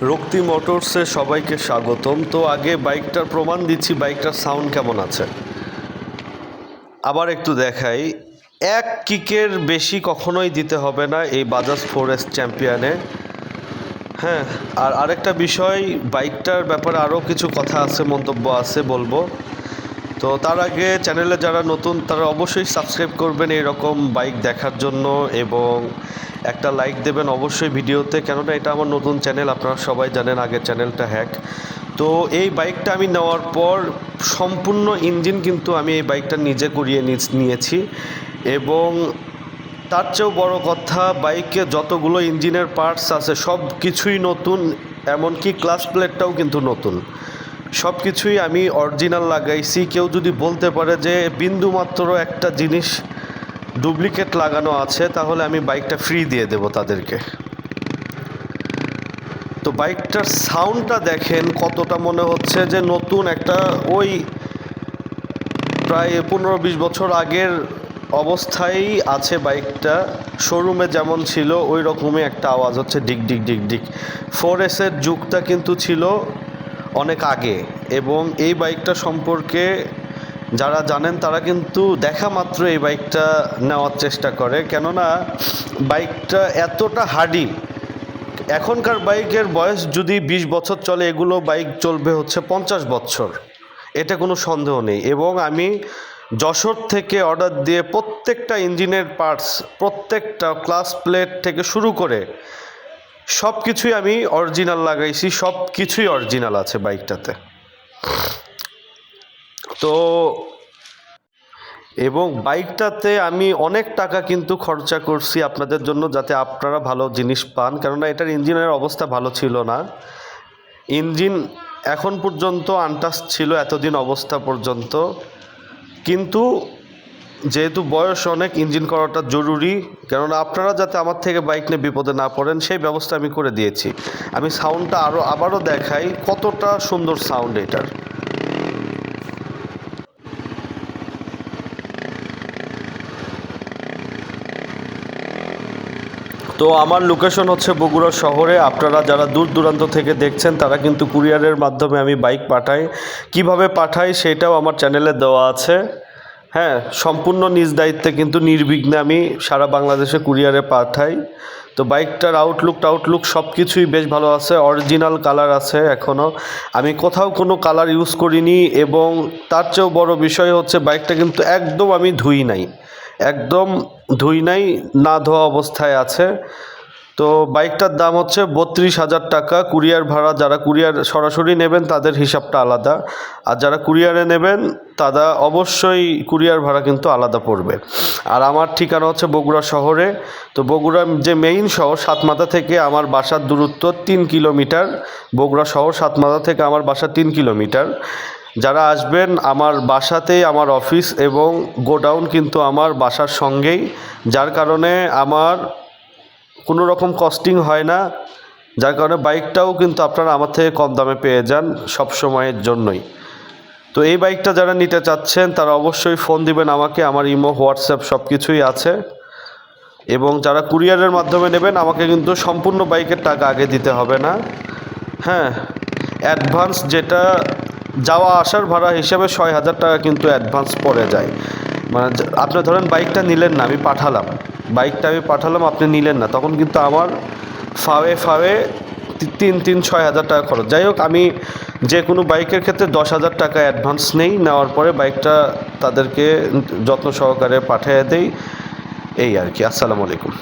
রক্তি মোটরসে সবাইকে স্বাগতম। তো আগে বাইকটার প্রমাণ দিচ্ছি বাইকটার সাউন্ড কেমন আছে। আবার একটু দেখাই, এক কিকের বেশি কখনোই দিতে হবে না এই বাজাজ 4S চ্যাম্পিয়নে। হ্যাঁ, আর আরেকটা বিষয়, বাইকটার ব্যাপারে আরও কিছু কথা আছে, মন্তব্য আছে, বলবো। তো তার আগে চ্যানেলে যারা নতুন তারা অবশ্যই সাবস্ক্রাইব করবেন এরকম বাইক দেখার জন্য, এবং একটা লাইক দেবেন অবশ্যই ভিডিওতে, কেননা এটা আমার নতুন চ্যানেল, আপনারা সবাই জানেন আগের চ্যানেলটা হ্যাক। তো এই বাইকটা আমি নেওয়ার পর সম্পূর্ণ ইঞ্জিন কিন্তু আমি এই বাইকটা নিজে করিয়ে নিয়েছি, এবং তার চেয়েও বড় কথা, বাইকে যতগুলো ইঞ্জিনের পার্টস আছে সব কিছুই নতুন, এমনকি ক্লাচ প্লেটটাও কিন্তু নতুন। সব কিছুই আমি অরিজিনাল লাগাইছি। কেউ যদি বলতে পারে যে বিন্দুমাত্র একটা জিনিস ডুপ্লিকেট লাগানো আছে, তাহলে আমি বাইকটা ফ্রি দিয়ে দেব তাদেরকে। তো বাইকটার সাউন্ডটা দেখেন কতটা মনে হচ্ছে যে নতুন একটা, ওই প্রায় 15-20 বছর আগের অবস্থায় আছে বাইকটা। শোরুমে যেমন ছিল ওই রকমই একটা আওয়াজ হচ্ছে, ডিক ডিক ডিক ডিক। 4S'ের যুগটা কিন্তু ছিল অনেক আগে, এবং এই বাইকটা সম্পর্কে যারা জানেন তারা কিন্তু দেখা মাত্র এই বাইকটা নেওয়ার চেষ্টা করে, কেননা বাইকটা এতটা হার্ডি। এখনকার বাইকের বয়স যদি 20 বছর চলে, এগুলো বাইক চলবে হচ্ছে 50 বছর, এটা কোনো সন্দেহ নেই। এবং আমি যশোর থেকে অর্ডার দিয়ে প্রত্যেকটা ইঞ্জিনের পার্টস, প্রত্যেকটা ক্লাচ প্লেট থেকে শুরু করে সব কিছুই আমি অরিজিনাল লাগাইছি, সব কিছুই অরিজিনাল আছে বাইকটাতে। তো এবং বাইকটাতে আমি অনেক টাকা কিন্তু খরচা করছি আপনাদের জন্য, যাতে আপনারা ভালো জিনিস পান, কেননা এটার ইঞ্জিনের অবস্থা ভালো ছিল না। ইঞ্জিন এখন পর্যন্ত আনটাচ ছিল এতদিন অবস্থা পর্যন্ত, কিন্তু যেহেতু বয়স অনেক, ইঞ্জিন করাটা জরুরি, কেননা আপনারা যাতে আমার থেকে বাইক নিয়ে বিপদে না পড়েন সেই ব্যবস্থা আমি করে দিয়েছি। আমি সাউন্ডটা আবারও দেখাই, কতটা সুন্দর সাউন্ড এটার। তো আমার লোকেশন হচ্ছে বগুড়া শহরে। আপনারা যারা দূর দূরান্ত থেকে দেখছেন তারা কিন্তু কুরিয়ারের মাধ্যমে আমি বাইক পাঠাই। কিভাবে পাঠাই সেটাও আমার চ্যানেলে দেওয়া আছে। হ্যাঁ, সম্পূর্ণ নিজ দায়িত্বে কিন্তু নির্বিঘ্নে আমি সারা বাংলাদেশে কুরিয়ারে পাঠাই। তো বাইকটার আউটলুক সব কিছুই বেশ ভালো আছে, অরিজিনাল কালার আছে এখনও, আমি কোথাও কোনো কালার ইউজ করিনি। এবং তার চেয়েও বড় বিষয় হচ্ছে বাইকটা কিন্তু একদম আমি ধুই নাই, একদম ধুই নাই, না ধোয়া অবস্থায় আছে। তো বাইকটার দাম হচ্ছে 32,000 টাকা। কুরিয়ার ভাড়া, যারা কুরিয়ার সরাসরি নেবেন তাদের হিসাবটা আলাদা, আর যারা কুরিয়ারে নেবেন তারা অবশ্যই কুরিয়ার ভাড়া কিন্তু আলাদা পড়বে। আর আমার ঠিকানা হচ্ছে বগুড়া শহরে। তো বগুড়া যে মেইন শহর, সাতমাথা থেকে আমার বাসার দূরত্ব 3 কিলোমিটার। বগুড়া শহর সাতমাথা থেকে আমার বাসা 3 কিলোমিটার। যারা আসবেন, আমার বাসাতেই আমার অফিস এবং গোডাউন কিন্তু আমার বাসার সঙ্গেই, যার কারণে আমার কোনো রকম কস্টিং হয় না, যার কারণে বাইকটাও কিন্তু আপনারা আমার থেকে কম দামে পেয়ে যান সব সময়ের জন্যই। তো এই বাইকটা যারা নিতে চাচ্ছেন তারা অবশ্যই ফোন দিবেন আমাকে, আমার ইমো, হোয়াটসঅ্যাপ সব কিছুই আছে। এবং যারা কুরিয়ারের মাধ্যমে নেবেন, আমাকে কিন্তু সম্পূর্ণ বাইকের টাকা আগে দিতে হবে না। হ্যাঁ, অ্যাডভান্স যেটা যাওয়া আসার ভাড়া হিসাবে 6,000 টাকা কিন্তু অ্যাডভান্স পড়ে যায়। মানে আপনি ধরেন বাইকটা নিলেন না, আমি পাঠালাম, আপনি নিলেন না, তখন কিন্তু আমার ফাওয়ে 6,000 টাকা খরচ। যাই হোক, আমি যে কোনো বাইকের ক্ষেত্রে 10,000 টাকা অ্যাডভান্স নেই, নেওয়ার পরে বাইকটা তাদেরকে যত্ন সহকারে পাঠিয়ে দেই, এই আর কি। আসসালামু আলাইকুম।